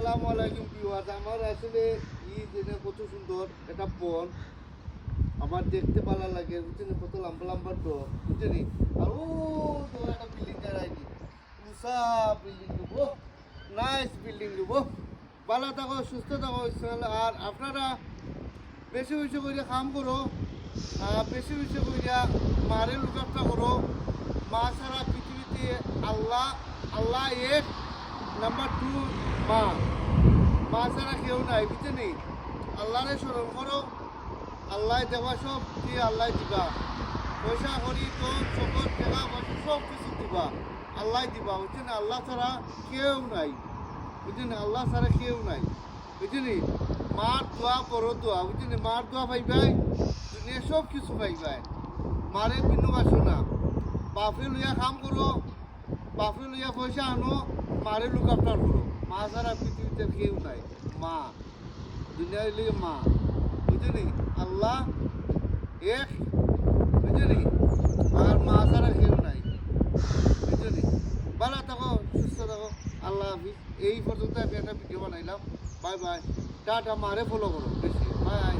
আসসালামু আলাইকুম ভিউয়ার্স। আমার আসলে যেটা কত সুন্দর একটা বন আমার দেখতে ভালো লাগে, বুঝছেন? কত লম্বা লম্বা তো, বুঝছেন? আর ও তো একটা বিল্ডিং দাঁড়ায়নি, উষা বিল্ডিং দেবো, নাইস বিল্ডিং দেবো। ভালো থাকো, সুস্থ থাকো। আর আপনারা বেশি বেশি করে কাম করো, বেশি বেশি করে মারে লুকাপটা করো। মা ছাড়া পৃথিবীতে আল্লাহ আল্লাহ এক, নাম্বার 2 মা। মা ছাড়া কেউ নাই, বুঝছেন? আল্লাহরে স্মরণ করো, আল্লাহ দেওয়া সব দিয়ে আল্লাহ দিবা। পয়সা করি তো সকল টাকা পয়সা সব কিছু দিবা, আল্লাহ দিবা, বুঝছেন? আল্লাহ ছাড়া কেউ নাই, বুঝছেন? আল্লাহ ছাড়া কেউ নাই, বুঝছেন? মার দোয়া বড় দোয়া, বুঝছেন? মার দোয়া পাইবাই, দুনিয়া সব কিছু পাইবাই। মারে বিনোবাসো না, বাপে লইয়া কাম করো, বাপে লইয়া পয়সা আনো, মারে লুক আফটার করো। মা ছাড়া পৃথিবীতে কেউ নাই, মা দুনিয়ার লিগে মা, বুঝলি? আল্লাহ এক, বুঝলি? আর মা ছাড়া কেউ নাই, বুঝলি? ভালো থাকো, সুস্থ থাকো, আল্লাহ হাফিজ। এই পর্যন্ত আমি একটা ভিডিও বানাইলাম। Bye bye, tata. মারে ফলো করো বেশি, বাই।